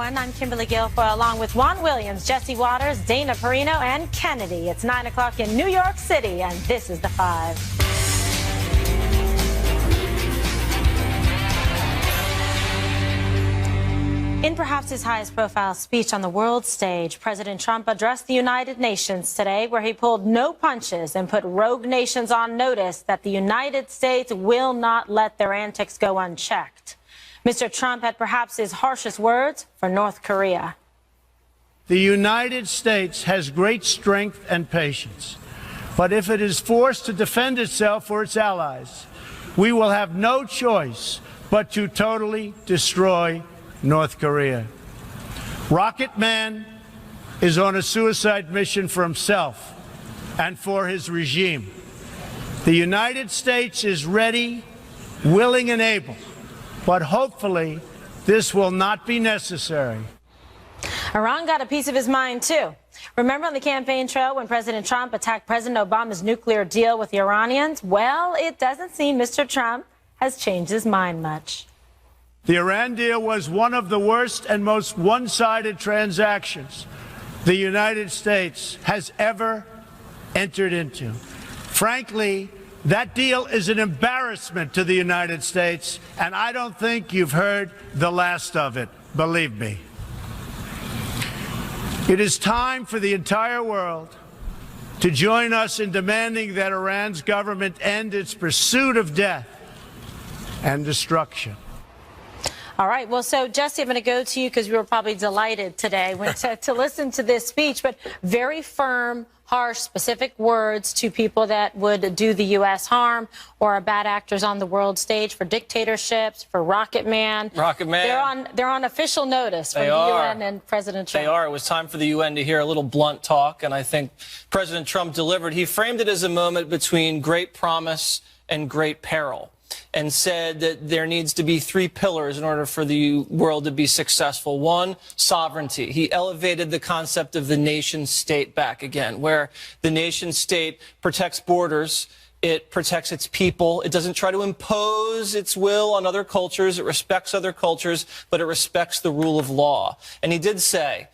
everyone. I'm Kimberly Guilfoyle, along with Juan Williams, Jesse Waters, Dana Perino, and Kennedy. It's 9 o'clock in New York City, and this is The Five. In perhaps his highest profile speech on the world stage, President Trump addressed the United Nations today, where he pulled no punches and put rogue nations on notice that the United States will not let their antics go unchecked. Mr. Trump had perhaps his harshest words for North Korea. The United States has great strength and patience, but if it is forced to defend itself or its allies, we will have no choice but to totally destroy North Korea. Rocket Man is on a suicide mission for himself and for his regime. The United States is ready, willing, and able, but hopefully this will not be necessary. Iran got a piece of his mind, too. Remember on the campaign trail when President Trump attacked President Obama's nuclear deal with the Iranians? Well, it doesn't seem Mr. Trump has changed his mind much. The Iran deal was one of the worst and most one-sided transactions the United States has ever entered into. Frankly, that deal is an embarrassment to the United States, and I don't think you've heard the last of it, believe me. It is time for the entire world to join us in demanding that Iran's government end its pursuit of death and destruction. All right. Well, so, Jesse, I'm going to go to you because we were probably delighted today to listen to this speech, but very firm, harsh, specific words to people that would do the U.S. harm or are bad actors on the world stage for dictatorships, for Rocket Man. Rocket Man. They're on official notice from the UN and President Trump. They are. It was time for the UN to hear a little blunt talk, and I think President Trump delivered. He framed it as a moment between great promise and great peril, and said that there needs to be three pillars in order for the world to be successful. One, sovereignty. He elevated the concept of the nation state back again, where the nation state protects borders, it protects its people, it doesn't try to impose its will on other cultures, it respects other cultures, but it respects the rule of law. And he did say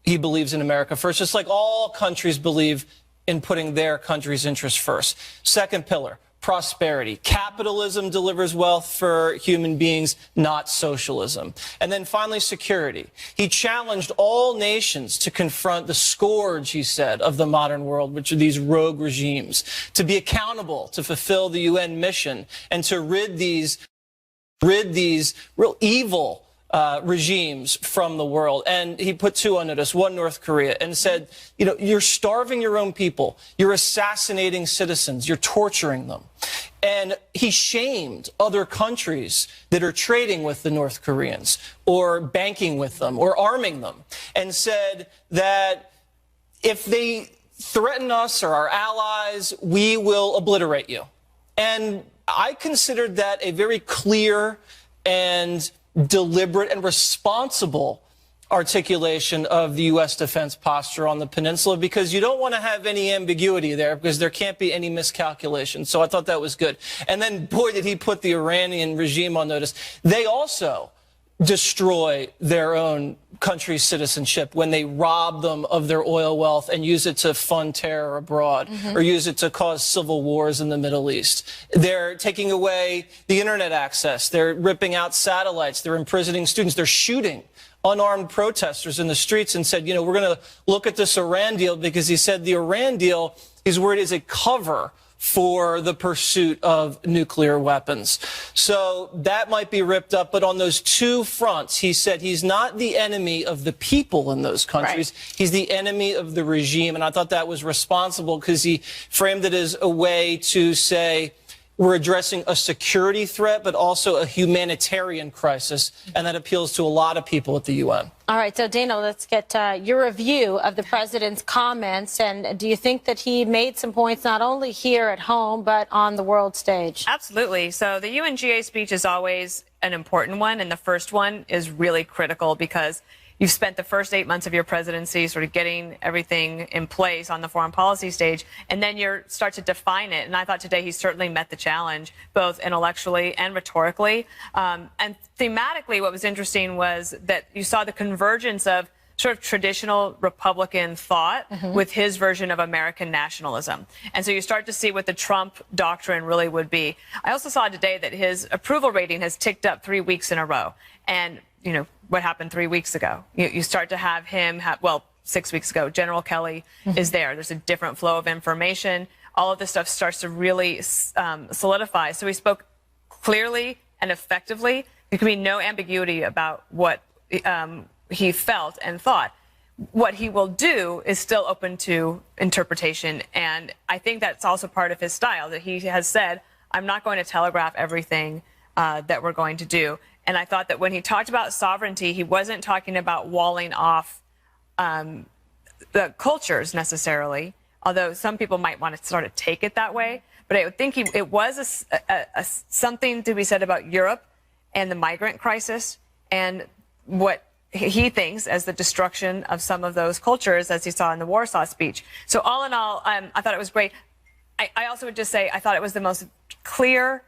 he believes in America first, just like all countries believe in putting their country's interests first. Second pillar, prosperity. Capitalism delivers wealth for human beings, not socialism. And then finally, security. He challenged all nations to confront the scourge, he said, of the modern world, which are these rogue regimes, to be accountable, to fulfill the UN mission, and to rid these real evil regimes from the world. And he put two on notice, one North Korea, and said, you know, you're starving your own people, you're assassinating citizens, you're torturing them. And he shamed other countries that are trading with the North Koreans or banking with them or arming them, and said that if they threaten us or our allies, we will obliterate you. And I considered that a very clear and deliberate and responsible articulation of the U.S. defense posture on the peninsula, because you don't want to have any ambiguity there, because there can't be any miscalculation. So I thought that was good. And then, boy, did he put the Iranian regime on notice. They also destroy their own country's citizenship when they rob them of their oil wealth and use it to fund terror abroad, or use it to cause civil wars in the Middle East. They're taking away the internet access. They're ripping out satellites. They're imprisoning students. They're shooting unarmed protesters in the streets, and said, you know, we're going to look at this Iran deal, because he said the Iran deal, he's worried, is a cover for the pursuit of nuclear weapons. So that might be ripped up. But on those two fronts, he said he's not the enemy of the people in those countries. Right. He's the enemy of the regime. And I thought that was responsible, because he framed it as a way to say, we're addressing a security threat, but also a humanitarian crisis, and that appeals to a lot of people at the UN. All right, so Dana, let's get your review of the president's comments, and do you think that he made some points not only here at home, but on the world stage? Absolutely. So the UNGA speech is always an important one, and the first one is really critical, because you've spent the first 8 months of your presidency sort of getting everything in place on the foreign policy stage, and then you start to define it. And I thought today he certainly met the challenge, both intellectually and rhetorically. And thematically, what was interesting was that you saw the convergence of sort of traditional Republican thought with his version of American nationalism. And so you start to see what the Trump doctrine really would be. I also saw today that his approval rating has ticked up 3 weeks in a row. And, you know, what happened 3 weeks ago? You start to have him, 6 weeks ago, General Kelly is there. There's a different flow of information. All of this stuff starts to really solidify. So he spoke clearly and effectively. There can be no ambiguity about what he felt and thought. What he will do is still open to interpretation. And I think that's also part of his style, that he has said, I'm not going to telegraph everything that we're going to do. And I thought that when he talked about sovereignty, he wasn't talking about walling off the cultures necessarily, although some people might want to sort of take it that way. But I think it was something to be said about Europe and the migrant crisis and what he thinks as the destruction of some of those cultures, as he saw in the Warsaw speech. So all in all, I thought it was great. I also would just say I thought it was the most clear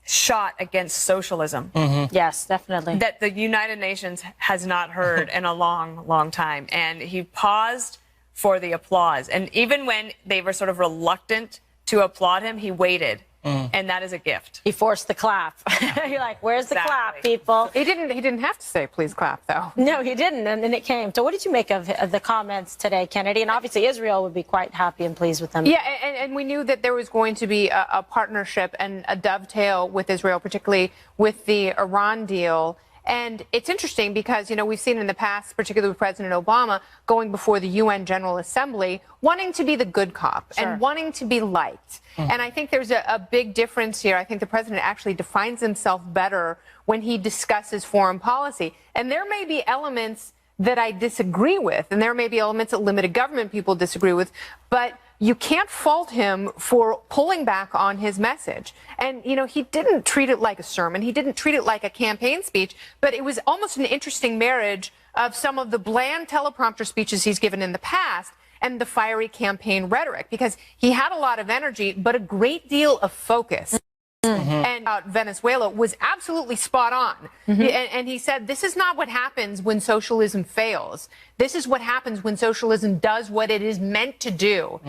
shot against socialism. Yes, definitely. That the United Nations has not heard in a long, long time. And he paused for the applause. And even when they were sort of reluctant to applaud him, he waited. And that is a gift. He forced the clap. You're like, where's the clap, people? He didn't have to say, please clap, though. No, he didn't, and then it came. So what did you make of the comments today, Kennedy? And obviously Israel would be quite happy and pleased with them. Yeah, and we knew that there was going to be a partnership and a dovetail with Israel, particularly with the Iran deal. And it's interesting because, you know, we've seen in the past, particularly with President Obama, going before the UN General Assembly, wanting to be the good cop and wanting to be liked. And I think there's a big difference here. I think the president actually defines himself better when he discusses foreign policy. And there may be elements that I disagree with, and there may be elements that limited government people disagree with, but you can't fault him for pulling back on his message. And, you know, he didn't treat it like a sermon. He didn't treat it like a campaign speech, but it was almost an interesting marriage of some of the bland teleprompter speeches he's given in the past and the fiery campaign rhetoric, because he had a lot of energy, but a great deal of focus. And Venezuela was absolutely spot on. And he said, this is not what happens when socialism fails. This is what happens when socialism does what it is meant to do.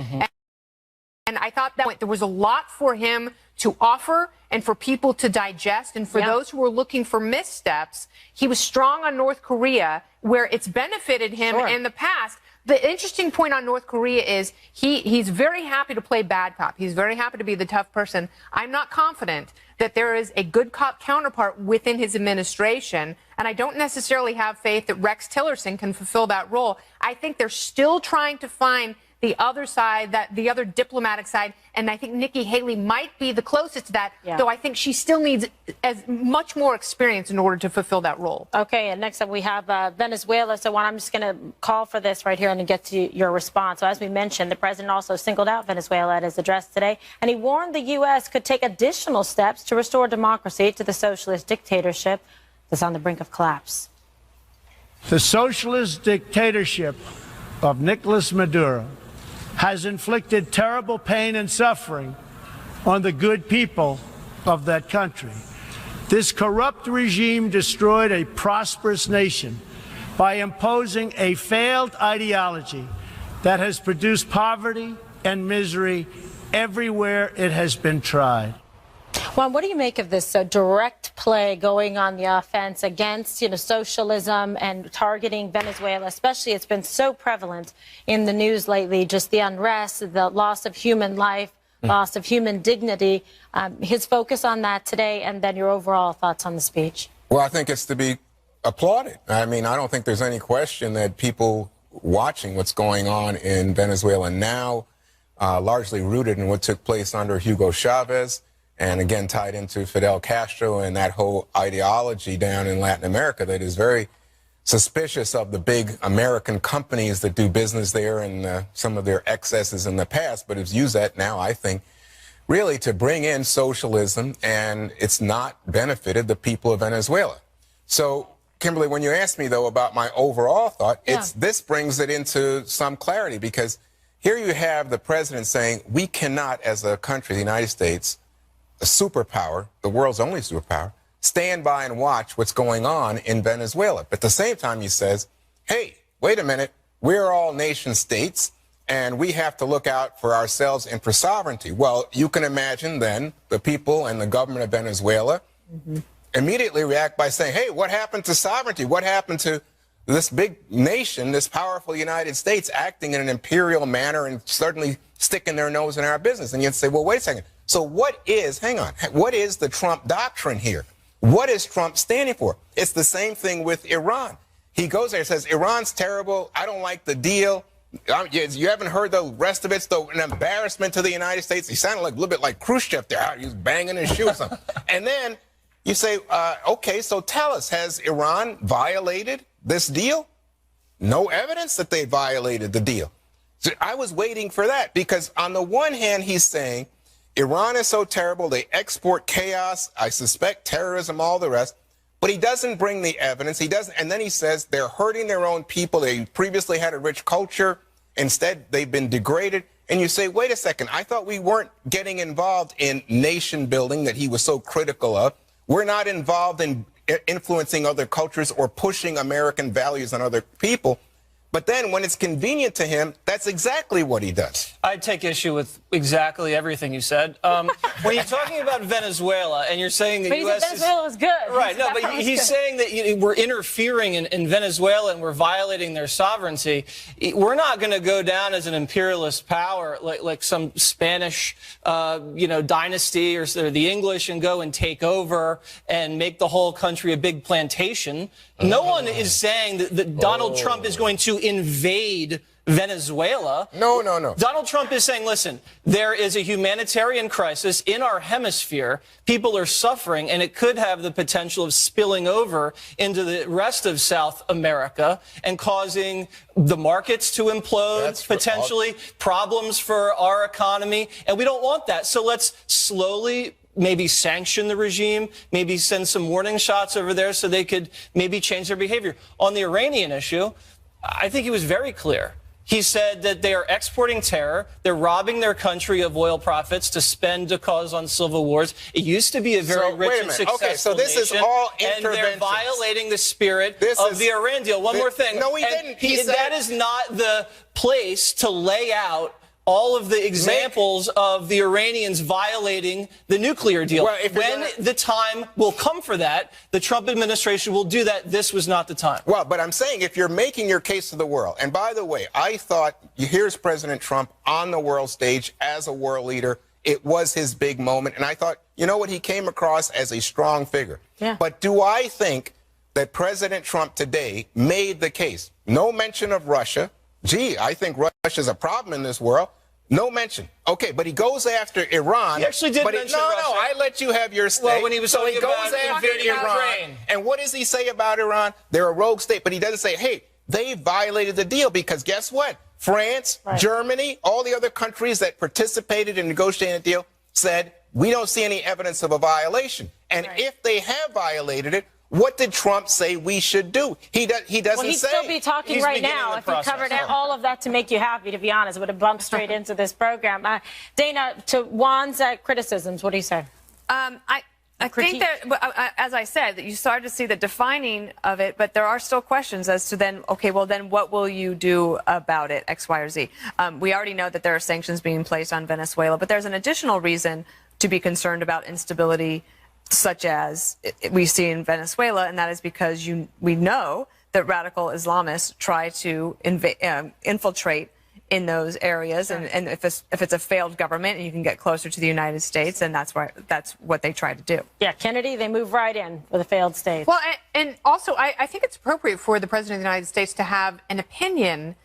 And I thought that there was a lot for him to offer and for people to digest. And for those who were looking for missteps, he was strong on North Korea, where it's benefited him in the past. The interesting point on North Korea is he's very happy to play bad cop. He's very happy to be the tough person. I'm not confident that there is a good cop counterpart within his administration, and I don't necessarily have faith that Rex Tillerson can fulfill that role. I think they're still trying to find the other side, the other diplomatic side, and I think Nikki Haley might be the closest to that, though I think she still needs as much more experience in order to fulfill that role. Okay, and next up we have Venezuela. So I'm just going to call for this right here and get to your response. So as we mentioned, the president also singled out Venezuela at his address today, and he warned the U.S. could take additional steps to restore democracy to the socialist dictatorship that's on the brink of collapse. The socialist dictatorship of Nicolas Maduro has inflicted terrible pain and suffering on the good people of that country. This corrupt regime destroyed a prosperous nation by imposing a failed ideology that has produced poverty and misery everywhere it has been tried. Juan, what do you make of this direct play going on the offense against, socialism and targeting Venezuela? Especially, it's been so prevalent in the news lately, just the unrest, the loss of human life, loss of human dignity. His focus on that today, and then your overall thoughts on the speech. Well, I think it's to be applauded. I mean, I don't think there's any question that people watching what's going on in Venezuela now, largely rooted in what took place under Hugo Chavez, and again tied into Fidel Castro and that whole ideology down in Latin America that is very suspicious of the big American companies that do business there and some of their excesses in the past, but has used that now, I think, really to bring in socialism, and it's not benefited the people of Venezuela. So Kimberly, when you asked me, though, about my overall thought, this brings it into some clarity, because here you have the president saying we cannot, as a country, the United States, a superpower, the world's only superpower, stand by and watch what's going on in Venezuela. But at the same time, he says, hey, wait a minute, we're all nation states, and we have to look out for ourselves and for sovereignty. Well, you can imagine then the people and the government of Venezuela immediately react by saying, hey, what happened to sovereignty? What happened to this big nation, this powerful United States, acting in an imperial manner and certainly sticking their nose in our business? And you'd say, well, wait a second. So what is the Trump doctrine here? What is Trump standing for? It's the same thing with Iran. He goes there and says, Iran's terrible. I don't like the deal. You haven't heard the rest of it. It's an embarrassment to the United States. He sounded like a little bit like Khrushchev there. He was banging his shoe or something. And then you say, okay, so tell us, has Iran violated this deal? No evidence that they violated the deal. So I was waiting for that, because on the one hand, he's saying Iran is so terrible, they export chaos, I suspect terrorism, all the rest. But he doesn't bring the evidence. He doesn't. And then he says they're hurting their own people. They previously had a rich culture. Instead, they've been degraded. And you say, wait a second, I thought we weren't getting involved in nation building that he was so critical of. We're not involved in influencing other cultures or pushing American values on other people. But then when it's convenient to him, that's exactly what he does. I take issue with exactly everything you said. When you're talking about Venezuela and you're saying that U.S. Venezuela was good. Right, no, but he's saying that we're interfering in Venezuela and we're violating their sovereignty. We're not going to go down as an imperialist power like some Spanish, dynasty or the English and go and take over and make the whole country a big plantation. No one is saying that Donald Trump is going to invade Venezuela. No. Donald Trump is saying, listen, there is a humanitarian crisis in our hemisphere. People are suffering, and it could have the potential of spilling over into the rest of South America and causing the markets to implode, potentially problems for our economy. And we don't want that. So let's slowly maybe sanction the regime, maybe send some warning shots over there so they could maybe change their behavior. On the Iranian issue, I think he was very clear. He said that they are exporting terror. They're robbing their country of oil profits to spend to cause on civil wars. It used to be a very rich and successful Okay, so this nation, is all and they're violating the spirit of the Iran deal. One more thing. No, he didn't. That is not the place to lay out all of the examples of the Iranians violating the nuclear deal. Well, when the time will come for that, the Trump administration will do that. This was not the time. Well, but I'm saying if you're making your case to the world, and by the way, I thought here's President Trump on the world stage as a world leader. It was his big moment. And I thought, you know what, he came across as a strong figure. Yeah. But do I think that President Trump today made the case? No mention of Russia. Gee, I think Russia's a problem in this world. No mention. Okay, but he goes after Iran. He actually did mention Russia. No, I let you have your state. Well, when he was he goes after Iran. And what does he say about Iran? They're a rogue state. But he doesn't say, hey, they violated the deal, because guess what? France, Germany, all the other countries that participated in negotiating the deal said, we don't see any evidence of a violation. And if they have violated it, what did Trump say we should do? He doesn't say. Well, he'd still be talking right now if he covered all of that to make you happy, to be honest. It would have bumped straight into this program. Dana, to Juan's criticisms, what do you say? I think that, as I said, that you started to see the defining of it, but there are still questions as to then, okay, well, then what will you do about it, X, Y, or Z? We already know that there are sanctions being placed on Venezuela, but there's an additional reason to be concerned about instability, such as we see in Venezuela, and that is because we know that radical Islamists try to infiltrate in those areas, and if it's a failed government and you can get closer to the United States, then that's what they try to do. Yeah, Kennedy, they move right in with a failed state. Well, and also I think it's appropriate for the President of the United States to have an opinion,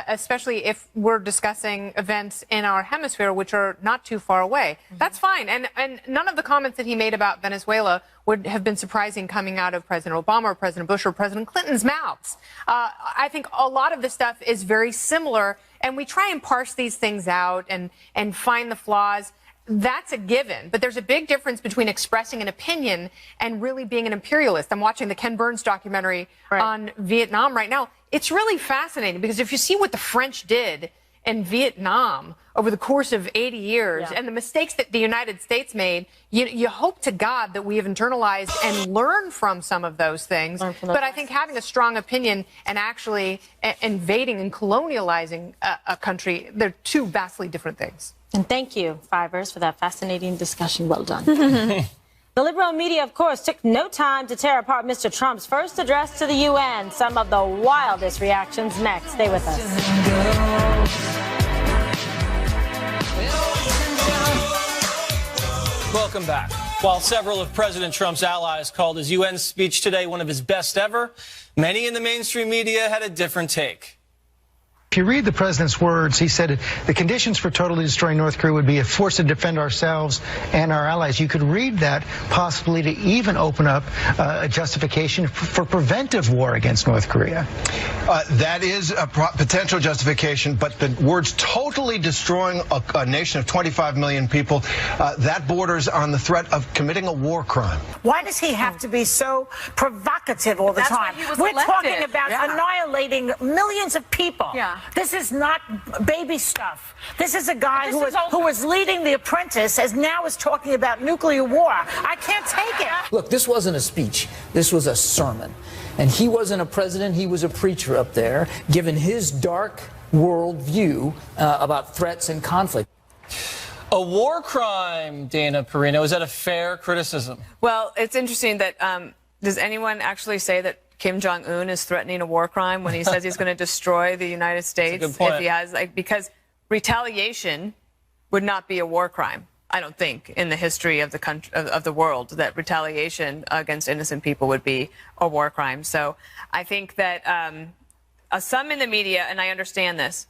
especially if we're discussing events in our hemisphere, which are not too far away. That's fine. And none of the comments that he made about Venezuela would have been surprising coming out of President Obama or President Bush or President Clinton's mouths. I think a lot of this stuff is very similar, and we try and parse these things out and find the flaws. that's a given. But there's a big difference between expressing an opinion and really being an imperialist. I'm watching the Ken Burns documentary on Vietnam right now. It's really fascinating because if you see what the French did in Vietnam over the course of 80 years and the mistakes that the United States made, you hope to God that we have internalized and learned from some of those things. But I think having a strong opinion and actually invading and colonializing a country, they're two vastly different things. And thank you, Fivers, for that fascinating discussion. Well done. The liberal media, of course, took no time to tear apart Mr. Trump's first address to the UN. Some of the wildest reactions next. Stay with us. Welcome back. While several of President Trump's allies called his UN speech today one of his best ever, many in the mainstream media had a different take. If you read the president's words, he said the conditions for totally destroying North Korea would be a force to defend ourselves and our allies. You could read that possibly to even open up a justification for preventive war against North Korea. That is a potential justification, but the words totally destroying a nation of 25 million people, that borders on the threat of committing a war crime. Why does he have to be so provocative all the time? We're talking about annihilating millions of people. This is not baby stuff. This is a guy who was leading The Apprentice, as now is talking about nuclear war. I can't take it. Look, this wasn't a speech. This was a sermon. And he wasn't a president. He was a preacher up there, given his dark world view about threats and conflict. A war crime, Dana Perino. Is that a fair criticism? Well, it's interesting that does anyone actually say that Kim Jong-un is threatening a war crime when he says he's going to destroy the United States? That's a good point. If he has, because retaliation would not be a war crime. I don't think in the history of the country of the world that retaliation against innocent people would be a war crime. So I think that some in the media, and I understand this,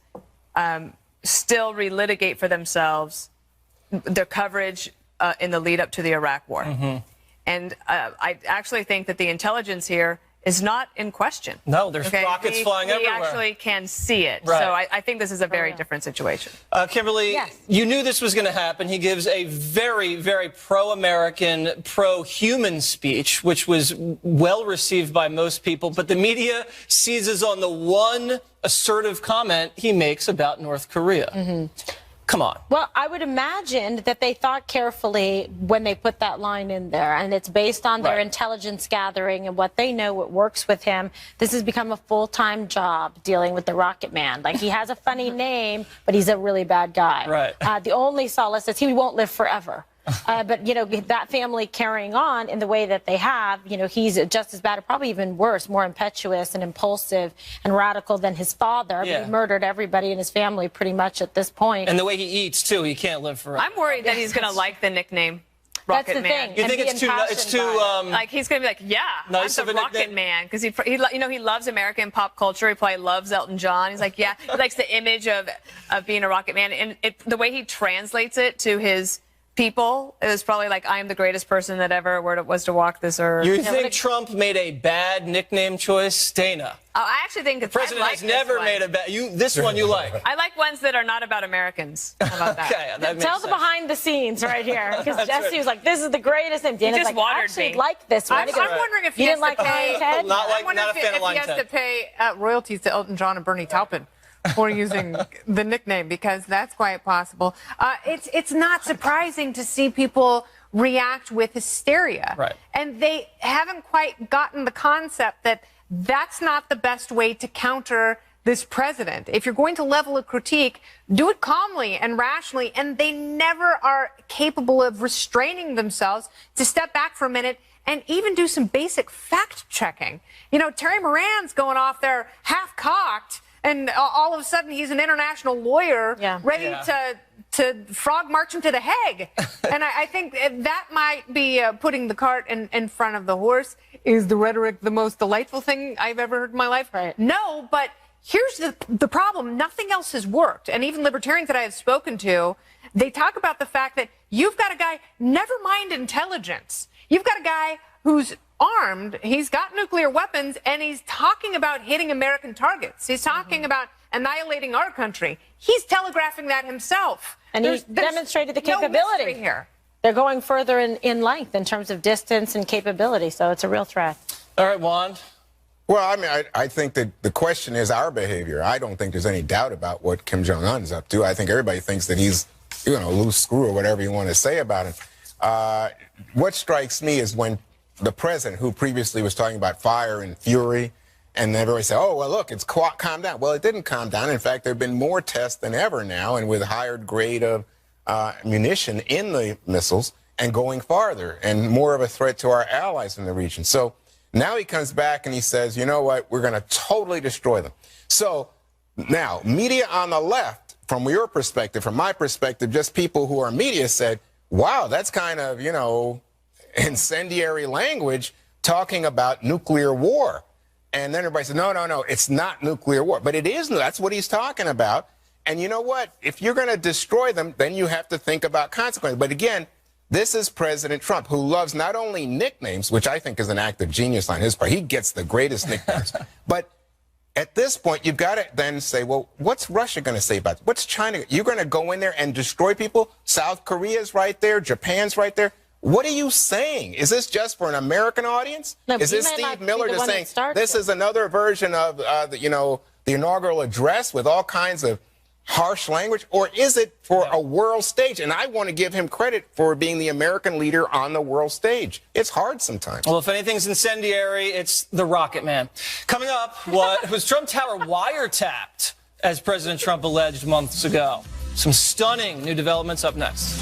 still relitigate for themselves their coverage in the lead up to the Iraq War. And I actually think that the intelligence here is not in question. No, there's rockets flying everywhere. We actually can see it. Right. So I think this is a very different situation. Kimberly, you knew this was going to happen. He gives a very, very pro-American, pro-human speech, which was well received by most people. But the media seizes on the one assertive comment he makes about North Korea. Come on. Well, I would imagine that they thought carefully when they put that line in there, and it's based on their intelligence gathering and what they know, what works with him. This has become a full-time job dealing with the Rocket Man. Like, he has a funny name, but he's a really bad guy. The only solace is he won't live forever. But, you know, that family carrying on in the way that they have, you know, he's just as bad, or probably even worse, more impetuous and impulsive and radical than his father. He murdered everybody in his family pretty much at this point. And the way he eats, too, he can't live forever. I'm worried that he's going to like the nickname Rocket Man. Thing. You think it's too like, he's going to be like, yeah, nice I'm the Rocket Man, because he loves American pop culture. He probably loves Elton John. He's like, yeah, he likes the image of being a Rocket Man, and the way he translates it to his people, it was probably like, I am the greatest person that ever was to walk this earth. You think Trump made a bad nickname choice, Dana? I actually think the president has never made a bad. This one you like? I like ones that are not about Americans. How about that? Okay, that Tell the behind the scenes right here, because Jesse was like, "This is the greatest." And Dana's like, "I actually like this one." I'm wondering if he didn't like Lion's Head. Not a fan of Lion's Head. He has to pay royalties to Elton John and Bernie Taupin for using the nickname, because that's quite possible. It's not surprising to see people react with hysteria. And they haven't quite gotten the concept that that's not the best way to counter this president. If you're going to level a critique, do it calmly and rationally, and they never are capable of restraining themselves to step back for a minute and even do some basic fact checking. You know, Terry Moran's going off there half-cocked, and all of a sudden he's an international lawyer ready to frog march him to The Hague. And I think that might be putting the cart in front of the horse. Is the rhetoric the most delightful thing I've ever heard in my life? No, but here's the problem. Nothing else has worked. And even libertarians that I have spoken to, they talk about the fact that you've got a guy, never mind intelligence, you've got a guy who's armed, he's got nuclear weapons, and he's talking about hitting American targets. He's talking about annihilating our country. He's telegraphing that himself. And he demonstrated the capability. No mystery here. They're going further in length in terms of distance and capability, so it's a real threat. All right, Juan. Well, I mean, I think that the question is our behavior. I don't think there's any doubt about what Kim Jong-un's up to. I think everybody thinks that he's, you know, loose screw or whatever you want to say about him. What strikes me is when the president, who previously was talking about fire and fury, and everybody said, oh, well, look, it's calmed down. Well, it didn't calm down. In fact, there have been more tests than ever now, and with a higher grade of munition in the missiles and going farther and more of a threat to our allies in the region. So now he comes back and he says, you know what, we're going to totally destroy them. So now, media on the left, from your perspective, from my perspective, just people who are media said, wow, that's kind of, you know, incendiary language talking about nuclear war. And then everybody said, no, no, no, it's not nuclear war. But it is. That's what he's talking about. And you know what? If you're going to destroy them, then you have to think about consequences. But again, this is President Trump, who loves not only nicknames, which I think is an act of genius on his part. He gets the greatest nicknames. But at this point, you've got to then say, well, what's Russia going to say about it? What's China? You're going to go in there and destroy people? South Korea's right there. Japan's right there. What are you saying? Is this just for an American audience? No, is this Steve Miller just saying this is another version of, the inaugural address with all kinds of harsh language? Or is it for a world stage? And I want to give him credit for being the American leader on the world stage. It's hard sometimes. Well, if anything's incendiary, it's the Rocket Man. Coming up, was Trump Tower wiretapped, as President Trump alleged months ago? Some stunning new developments up next.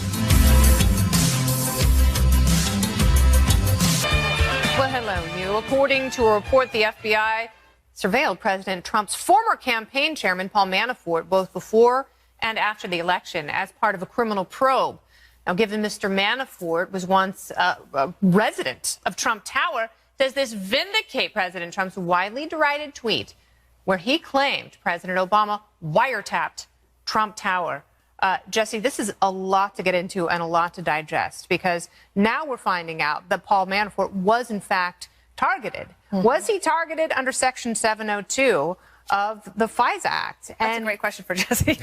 Well, hello, you. According to a report, the FBI surveilled President Trump's former campaign chairman, Paul Manafort, both before and after the election as part of a criminal probe. Now, given Mr. Manafort was once a resident of Trump Tower, does this vindicate President Trump's widely derided tweet where he claimed President Obama wiretapped Trump Tower? Jesse, this is a lot to get into and a lot to digest, because now we're finding out that Paul Manafort was, in fact, targeted. Mm-hmm. Was he targeted under Section 702 of the FISA Act? That's a great question for Jesse.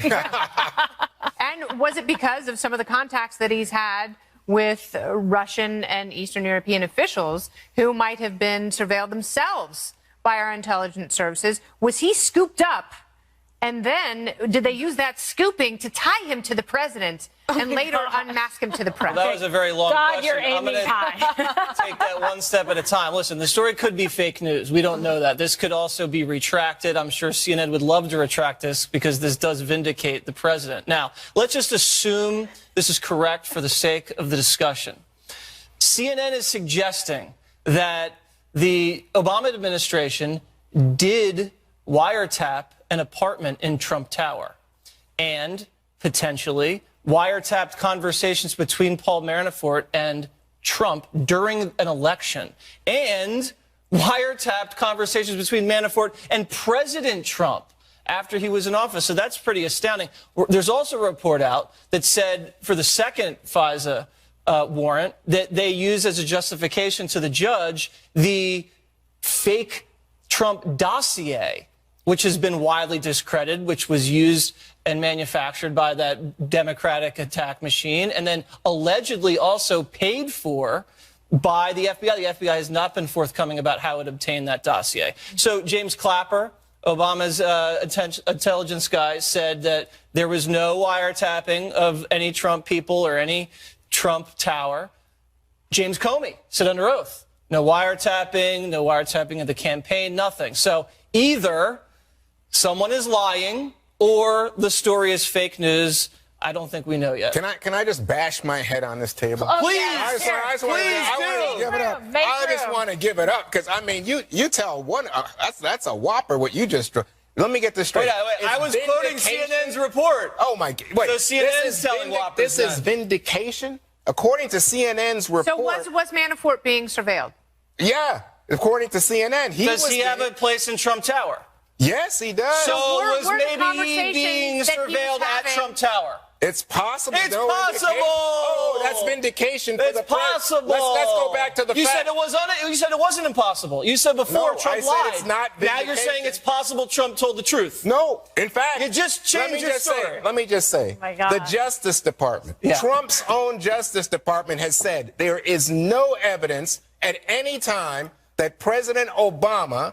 And was it because of some of the contacts that he's had with Russian and Eastern European officials who might have been surveilled themselves by our intelligence services? Was he scooped up? And then did they use that scooping to tie him to the president and later unmask him to the press? Well, that was a very long question. You're aiming high. Take that one step at a time. Listen, the story could be fake news. We don't know that. This could also be retracted. I'm sure CNN would love to retract this because this does vindicate the president. Now, let's just assume this is correct for the sake of the discussion. CNN is suggesting that the Obama administration did wiretap an apartment in Trump Tower and potentially wiretapped conversations between Paul Manafort and Trump during an election, and wiretapped conversations between Manafort and President Trump after he was in office. So that's pretty astounding. There's also a report out that said for the second FISA warrant that they used as a justification to the judge the fake Trump dossier, which has been widely discredited, which was used and manufactured by that Democratic attack machine, and then allegedly also paid for by the FBI. The FBI has not been forthcoming about how it obtained that dossier. So James Clapper, Obama's intelligence guy, said that there was no wiretapping of any Trump people or any Trump Tower. James Comey said under oath, no wiretapping of the campaign, nothing. So either someone is lying or the story is fake news. I don't think we know yet. Can I just bash my head on this table? Oh, please, yeah, I just want to give it up because I mean, you tell one that's a whopper what you just. Let me get this straight. Wait, I was quoting CNN's report. Oh my! Wait, so CNN is telling whoppers. This is vindication, according to CNN's report. So was Manafort being surveilled? Yeah, according to CNN, does he have a place in Trump Tower? Yes, he does. So was maybe he being surveilled at Trump Tower? It's possible. It's no possible. Oh, that's vindication for the possible. Let's go back to the you fact. said it was you said it wasn't impossible. You said before No, Trump I said lied. it's not now you're vindication. saying it's possible Trump told the truth. No, in fact, You just changed your story. Let me just say, my God. the Justice Department, Yeah. Trump's own Justice Department has said there is no evidence at any time that President Obama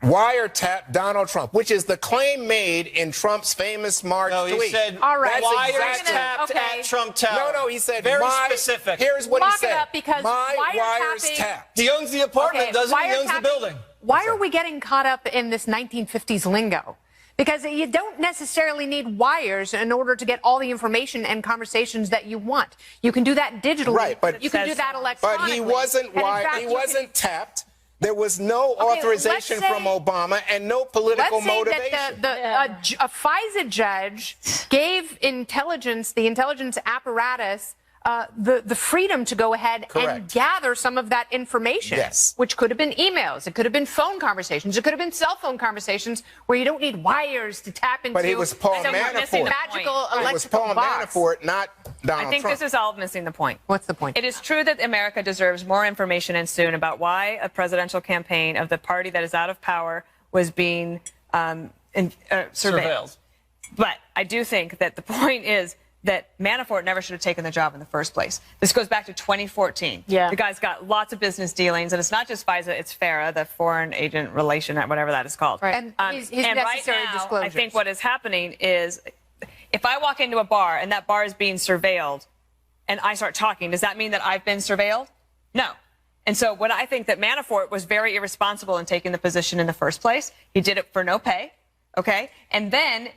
wiretapped Donald Trump, which is the claim made in Trump's famous March No, he tweet. said All right. wiretapped Okay. at Trump Tower. No, he said very my, specific. Here's what Lock he said. it up because my wires wiretapping- tapped. He owns the apartment, Okay, doesn't he? He owns the wiretapping- building. Why are we getting caught up in this 1950s lingo? Because you don't necessarily need wires in order to get all the information and conversations that you want. You can do that digitally. Right, but you can do that electronically. But he wasn't And in fact, he you wasn't tapped. There was no Okay, authorization let's say- from Obama and no political Let's say motivation. that a FISA judge gave the intelligence apparatus the freedom to go ahead and Correct. gather some of that information. Yes. Which could have been emails. It could have been phone conversations. It could have been cell phone conversations where you don't need wires to tap into. But it was Paul some Manafort. magical It was electrical Paul box. Manafort, not Donald I think Trump. this is all missing the point. What's the point? It is true that America deserves more information and soon about why a presidential campaign of the party that is out of power was being surveilled. But I do think that the point is that Manafort never should have taken the job in the first place. This goes back to 2014. Yeah. The guy's got lots of business dealings, and it's not just FISA, it's FARA, the Foreign Agent Relation, whatever that is called. Right. And his and right necessary now, disclosures. I think what is happening is if I walk into a bar and that bar is being surveilled and I start talking, does that mean that I've been surveilled? No. And so what I think that Manafort was very irresponsible in taking the position in the first place. He did it for no pay, okay? And then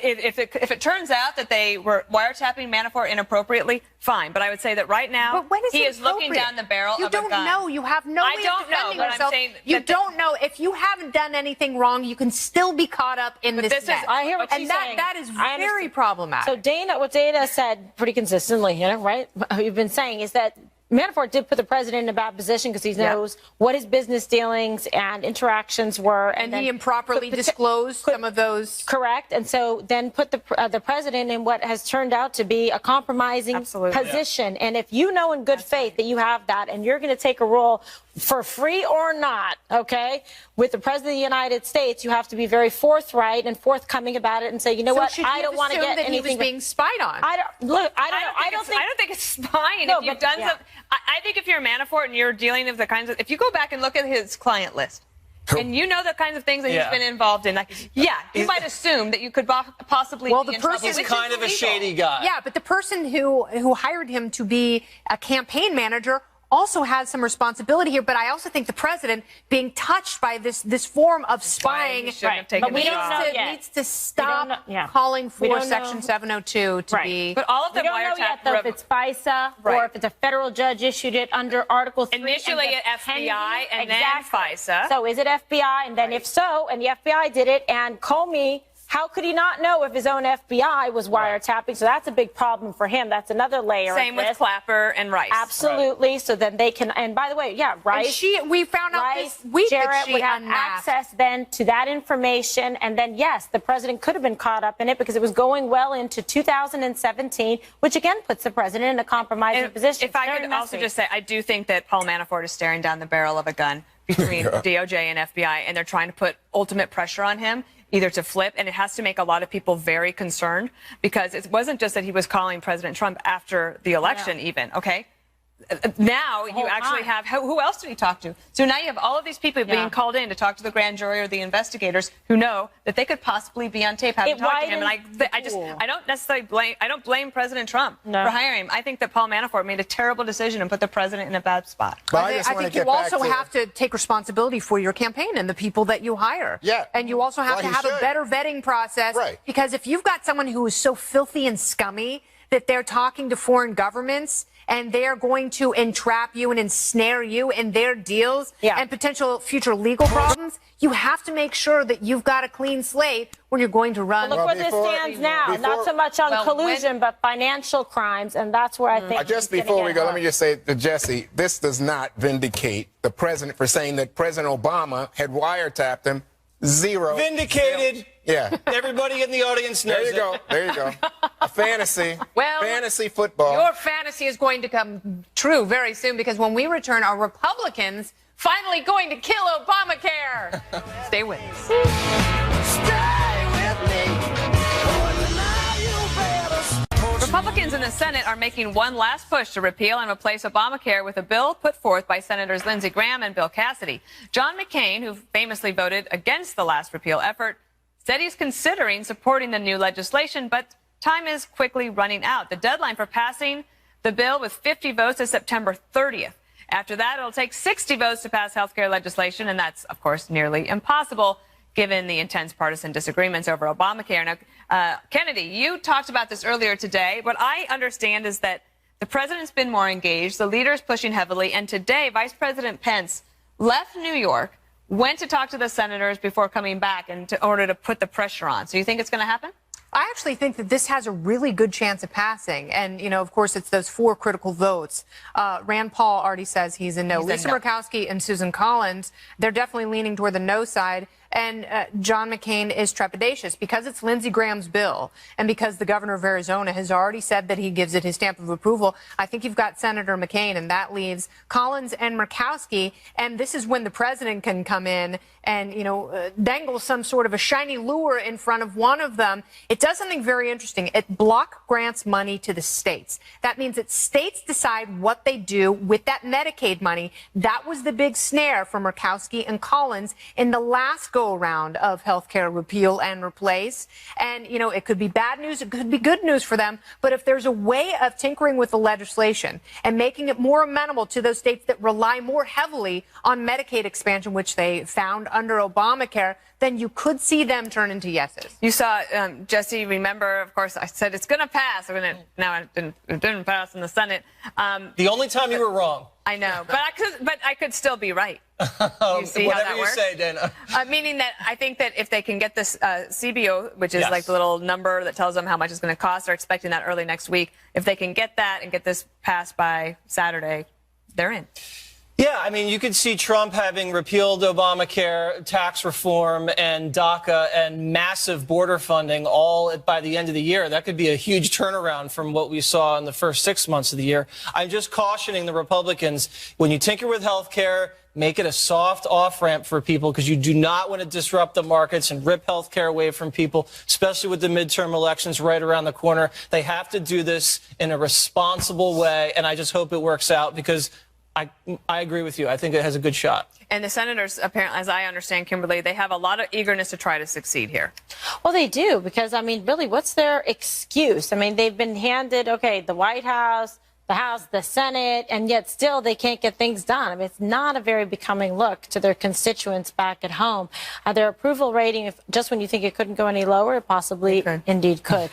if it turns out that they were wiretapping Manafort inappropriately, fine. But I would say that right now But when is he it is looking appropriate? down the barrel You of a gun. don't know. You have no I way don't of know, defending but I'm yourself. saying You that don't know. If you haven't done anything wrong, you can still be caught up in this this is- net. I hear what and she's that, saying. that is I very understand. problematic. So what Dana said pretty consistently, right? You've been saying is that Manafort did put the president in a bad position because he knows what his business dealings and interactions were. and then he improperly disclosed some of those. Correct. And so then put the president in what has turned out to be a compromising Absolutely. position. And if you know in good faith that you have that and you're going to take a role for free or not, okay, with the president of the United States, you have to be very forthright and forthcoming about it and say, you know So what, should I you don't want to assume get that anything. he was being spied on. I don't know. I don't think it's spying. No, if you've but- done yeah. some, I think if you're Manafort and you're dealing with the kinds of, if you go back and look at his client list, and you know the kinds of things that Yeah. he's been involved in, like, you might assume that you could possibly Well, be the in trouble, person- He's which kind is of a illegal. shady guy. Yeah, but the person who hired him to be a campaign manager also has some responsibility here. But I also think the president being touched by this form of spying He shouldn't have taken but we the don't job. know yet. needs to stop know- yeah. calling We for don't Section know. 702 to Right. be. But all of We them don't know yet, wiretap though, if it's FISA or Right. if it's a federal judge issued it under Article 3. Initially and at FBI and then Exactly. FISA. So is it FBI? And then if so, and the FBI did it, and Comey, how could he not know if his own FBI was wiretapping? So that's a big problem for him. That's another layer Same of with this. Clapper and Rice. Absolutely. So then they can, and by the way, And Rice. we found out Rice, this week Jarrett that she would have unmasked. access then to that information. And then, yes, the president could have been caught up in it because it was going well into 2017, which again puts the president in a compromising position. If I It's very could also messy. just say, I do think that Paul Manafort is staring down the barrel of a gun between DOJ and FBI, and they're trying to put ultimate pressure on him, either to flip, and it has to make a lot of people very concerned, because it wasn't just that he was calling President Trump after the election even, okay? Now you actually have, who else did he talk to? So now you have all of these people being called in to talk to the grand jury or the investigators who know that they could possibly be on tape having talked to him. And I don't necessarily blame President Trump for hiring him. I think that Paul Manafort made a terrible decision and put the president in a bad spot. But I think you also have to take responsibility for your campaign and the people that you hire. Yeah. And you also have Well, to he have a should. better vetting process. Right. Because if you've got someone who is so filthy and scummy that they're talking to foreign governments and they're going to entrap you and ensnare you in their deals and potential future legal problems, you have to make sure that you've got a clean slate when you're going to run. Look where this stands now. Not so much on collusion, but financial crimes, and that's where I think. Just before we go, let me just say to Jesse, this does not vindicate the president for saying that President Obama had wiretapped him. Zero. Vindicated. Yeah. Everybody in the audience knows There you go. There you go. A fantasy. Well, fantasy football. Your fantasy is going to come true very soon because when we return, are Republicans finally going to kill Obamacare? Stay with us. Republicans in the Senate are making one last push to repeal and replace Obamacare with a bill put forth by Senators Lindsey Graham and Bill Cassidy. John McCain, who famously voted against the last repeal effort, said he's considering supporting the new legislation, but time is quickly running out. The deadline for passing the bill with 50 votes is September 30th. After that, it'll take 60 votes to pass health care legislation, and that's, of course, nearly impossible given the intense partisan disagreements over Obamacare. Now, Kennedy, you talked about this earlier today. What I understand is that the president's been more engaged, the leader's pushing heavily, and today Vice President Pence left New York, went to talk to the senators before coming back in order to put the pressure on. So you think it's going to happen? I actually think that this has a really good chance of passing. And, you know, of course, it's those 4 critical votes. Rand Paul already says he's a no. Lisa Murkowski and Susan Collins, they're definitely leaning toward the no side. And John McCain is trepidatious because it's Lindsey Graham's bill and because the governor of Arizona has already said that he gives it his stamp of approval. I think you've got Senator McCain, and that leaves Collins and Murkowski. And this is when the president can come in and, you know, dangle some sort of a shiny lure in front of one of them. It does something very interesting. It block grants money to the states. That means that states decide what they do with that Medicaid money. That was the big snare for Murkowski and Collins in the last go-around of health care repeal and replace. And, you know, it could be bad news. It could be good news for them. But if there's a way of tinkering with the legislation and making it more amenable to those states that rely more heavily on Medicaid expansion, which they found under Obamacare, then you could see them turn into yeses. You saw, Jesse, remember, of course, I said it's going to pass. Now it didn't pass in the Senate. The only time you were wrong. I know, but I could still be right. You see Whatever how that you works? say, Dana. Meaning that I think that if they can get this CBO, which is Yes. like the little number that tells them how much it's going to cost, they're expecting that early next week. If they can get that and get this passed by Saturday, they're in. Yeah, I mean, you could see Trump having repealed Obamacare, tax reform, and DACA, and massive border funding all by the end of the year. That could be a huge turnaround from what we saw in the first 6 months of the year. I'm just cautioning the Republicans, when you tinker with health care, make it a soft off-ramp for people because you do not want to disrupt the markets and rip health care away from people, especially with the midterm elections right around the corner. They have to do this in a responsible way, and I just hope it works out because I agree with you. I think it has a good shot. And the senators, apparently, as I understand, Kimberly, they have a lot of eagerness to try to succeed here. Well, they do, because, I mean, really, what's their excuse? I mean, they've been handed, okay, the White House, the Senate, and yet still they can't get things done. I mean, it's not a very becoming look to their constituents back at home. Their approval rating, if just when you think it couldn't go any lower, it possibly indeed could.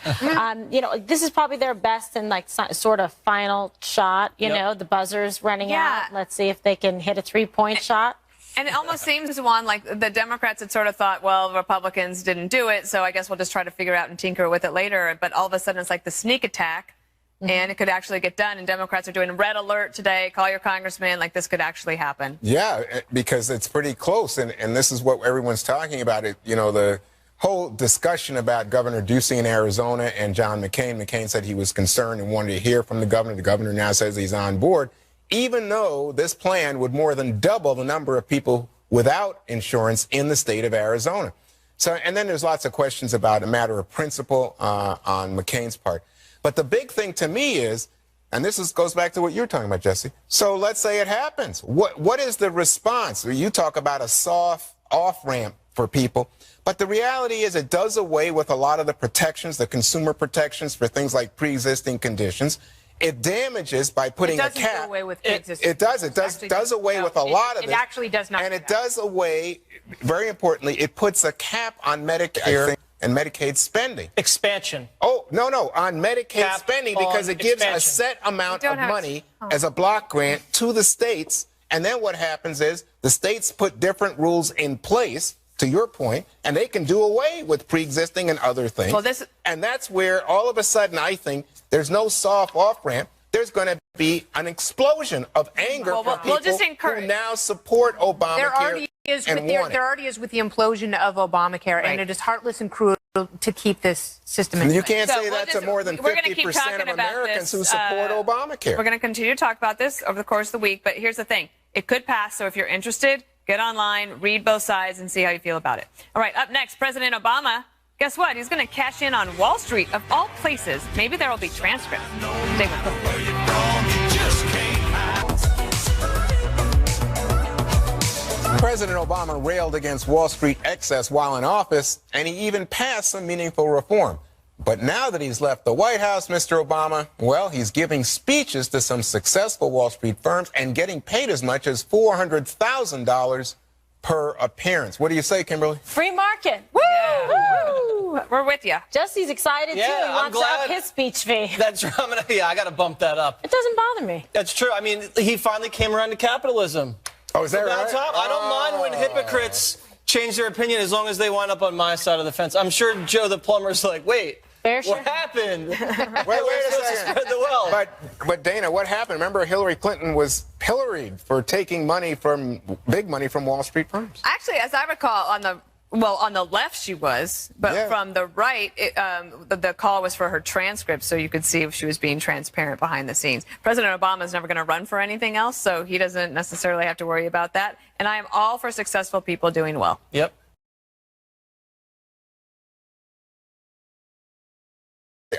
You know, this is probably their best and like sort of final shot. You know, the buzzer's running out. Let's see if they can hit a 3-point shot. And it almost seems, Juan, like the Democrats had sort of thought, well, Republicans didn't do it, so I guess we'll just try to figure out and tinker with it later. But all of a sudden, it's like the sneak attack. And it could actually get done. And Democrats are doing a red alert today. Call your congressman. Like, this could actually happen. Yeah, because it's pretty close. And this is what everyone's talking about. It, you know, the whole discussion about Governor Ducey in Arizona and John McCain. McCain said he was concerned and wanted to hear from the governor. The governor now says he's on board, even though this plan would more than double the number of people without insurance in the state of Arizona. So, and then there's lots of questions about a matter of principle on McCain's part. But the big thing to me is, and this goes back to what you're talking about, Jesse. So let's say it happens. What is the response? You talk about a soft off-ramp for people, but the reality is it does away with a lot of the protections, the consumer protections for things like pre-existing conditions. It damages by putting a cap. It doesn't do away with pre-existing. It does away with a lot of it. It actually does not. And it does away, very importantly, it puts a cap on Medicare and Medicaid spending. Expansion. Oh, no, on Medicaid spending, because it gives a set amount of money as a block grant to the states. And then what happens is the states put different rules in place, to your point, and they can do away with pre-existing and other things. Well, and that's where all of a sudden I think there's no soft off-ramp. There's going to be an explosion of anger from people who now support Obamacare. There already is with the implosion of Obamacare, and it is heartless and cruel to keep this system in place. You can't say that to more than 50% of Americans who support Obamacare. We're going to continue to talk about this over the course of the week, but here's the thing. It could pass, so if you're interested, get online, read both sides, and see how you feel about it. All right, up next, President Obama, guess what? He's going to cash in on Wall Street, of all places. Maybe there will be transcripts. Stay with us. President Obama railed against Wall Street excess while in office, and he even passed some meaningful reform. But now that he's left the White House, Mr. Obama, well, he's giving speeches to some successful Wall Street firms and getting paid as much as $400,000 per appearance. What do you say, Kimberly? Free market. Woo! Yeah. Woo! We're with you. Jesse's excited, too. He wants to up his speech fee. That's right. I got to bump that up. It doesn't bother me. That's true. I mean, he finally came around to capitalism. Oh, is that right? I don't mind when hypocrites change their opinion as long as they wind up on my side of the fence. I'm sure Joe the plumber's like, wait, what happened? wait a second. Spread the wealth. But Dana, what happened? Remember, Hillary Clinton was pilloried for taking big money from Wall Street firms. Actually, as I recall, on the left she was, but from the right, the call was for her transcript, so you could see if she was being transparent behind the scenes. President Obama is never going to run for anything else, so he doesn't necessarily have to worry about that. And I am all for successful people doing well. Yep.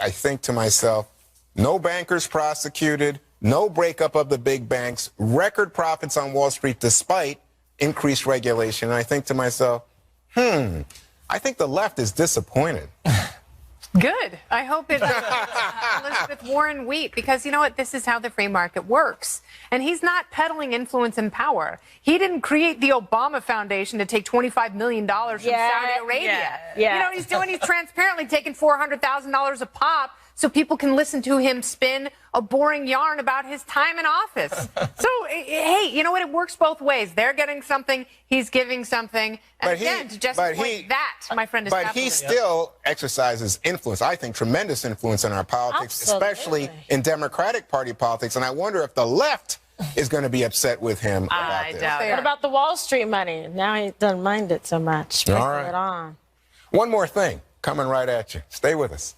I think to myself, no bankers prosecuted, no breakup of the big banks, record profits on Wall Street despite increased regulation. And I think to myself, I think the left is disappointed. Good. I hope it's Elizabeth Warren Wheat, because you know what? This is how the free market works. And he's not peddling influence and power. He didn't create the Obama Foundation to take $25 million from Saudi Arabia. You know what he's doing? He's transparently taking $400,000 a pop so people can listen to him spin a boring yarn about his time in office. So, hey, you know what? It works both ways. They're getting something, he's giving something. And to just point that, my friend, is But he still exercises influence, I think, tremendous influence in our politics, especially in Democratic Party politics. And I wonder if the left is going to be upset with him about this. What about the Wall Street money? Now he doesn't mind it so much. All right. It on. One more thing coming right at you. Stay with us.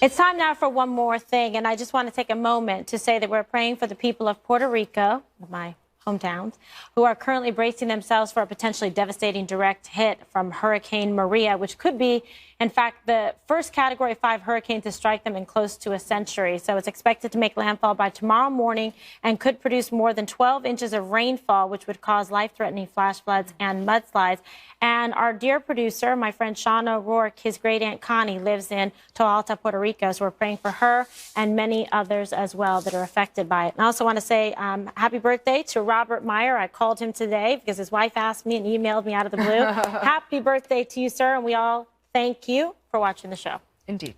It's time now for one more thing, and I just want to take a moment to say that we're praying for the people of Puerto Rico, my hometowns, who are currently bracing themselves for a potentially devastating direct hit from Hurricane Maria, which could be, in fact, the first Category 5 hurricane to strike them in close to a century. So it's expected to make landfall by tomorrow morning and could produce more than 12 inches of rainfall, which would cause life-threatening flash floods and mudslides. And our dear producer, my friend Sean O'Rourke, his great-aunt Connie lives in Toalta, Puerto Rico. So we're praying for her and many others as well that are affected by it. And I also want to say happy birthday to Robert Meyer. I called him today because his wife asked me and emailed me out of the blue. Happy birthday to you, sir. And we all thank you for watching the show. Indeed.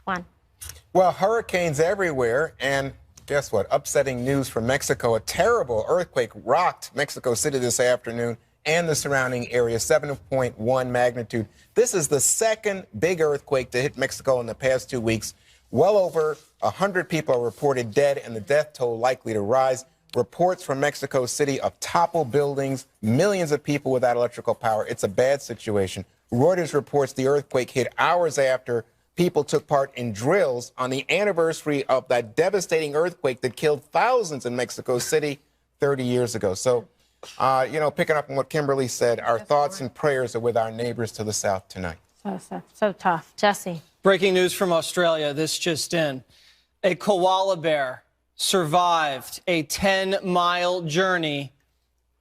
Juan. Well, hurricanes everywhere. And guess what? Upsetting news from Mexico. A terrible earthquake rocked Mexico City this afternoon and the surrounding area, 7.1 magnitude. This is the second big earthquake to hit Mexico in the past 2 weeks. Well over 100 people are reported dead, and the death toll likely to rise. Reports from Mexico City of toppled buildings, millions of people without electrical power. It's a bad situation. Reuters reports the earthquake hit hours after people took part in drills on the anniversary of that devastating earthquake that killed thousands in Mexico City 30 years ago. So, picking up on what Kimberly said, our thoughts and prayers are with our neighbors to the south tonight. So tough. Jesse. Breaking news from Australia. This just in. A koala bear survived a 10-mile journey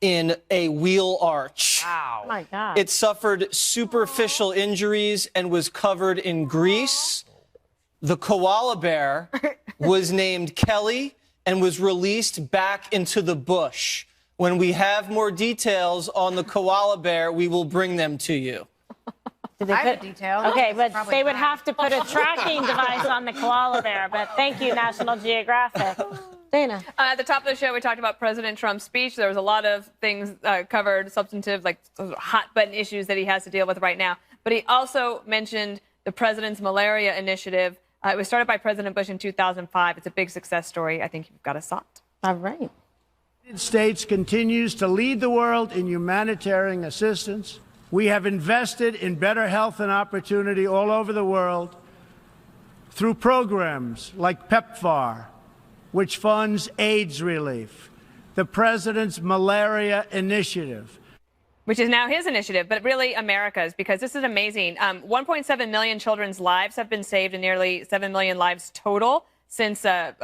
in a wheel arch. Wow. Oh my God. It suffered superficial injuries and was covered in grease. The koala bear was named Kelly and was released back into the bush. When we have more details on the koala bear, we will bring them to you. I have details. Okay, but they would have to put a tracking device on the koala bear. But thank you, National Geographic. Dana. At the top of the show, we talked about President Trump's speech. There was a lot of things covered, substantive, like hot-button issues that he has to deal with right now. But he also mentioned the president's malaria initiative, It was started by President Bush in 2005. It's a big success story. I think you've got a shot. All right. The United States continues to lead the world in humanitarian assistance. We have invested in better health and opportunity all over the world through programs like PEPFAR, which funds AIDS relief, the President's Malaria Initiative, which is now his initiative, but really America's, because this is amazing. 1.7 million children's lives have been saved and nearly 7 million lives total since the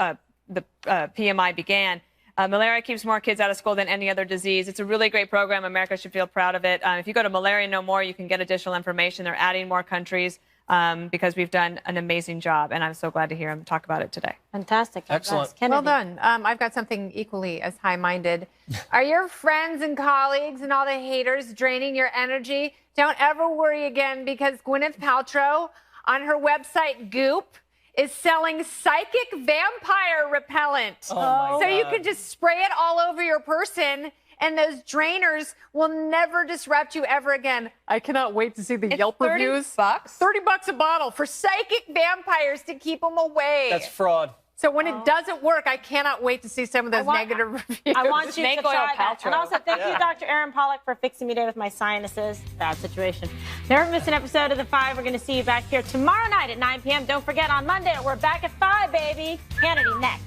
PMI began. Malaria keeps more kids out of school than any other disease. It's a really great program. America should feel proud of it. If you go to Malaria No More, you can get additional information. They're adding more countries because we've done an amazing job, and I'm so glad to hear him talk about it today. Fantastic. Excellent. Well done. I've got something equally as high-minded. Are your friends and colleagues and all the haters draining your energy? Don't ever worry again, because Gwyneth Paltrow on her website Goop is selling psychic vampire repellent. Oh my so you God. can just spray it all over your person, and those drainers will never disrupt you ever again. I cannot wait to see the Yelp reviews. $30? $30 a bottle for psychic vampires to keep them away. That's fraud. So when it doesn't work, I cannot wait to see some of those negative reviews. I want you to Snake try oil that. Paltrow. And also, thank you, Dr. Aaron Pollock, for fixing me today with my sinuses. Bad situation. Never miss an episode of The Five. We're going to see you back here tomorrow night at 9 p.m. Don't forget, on Monday, we're back at 5, baby. Hannity next.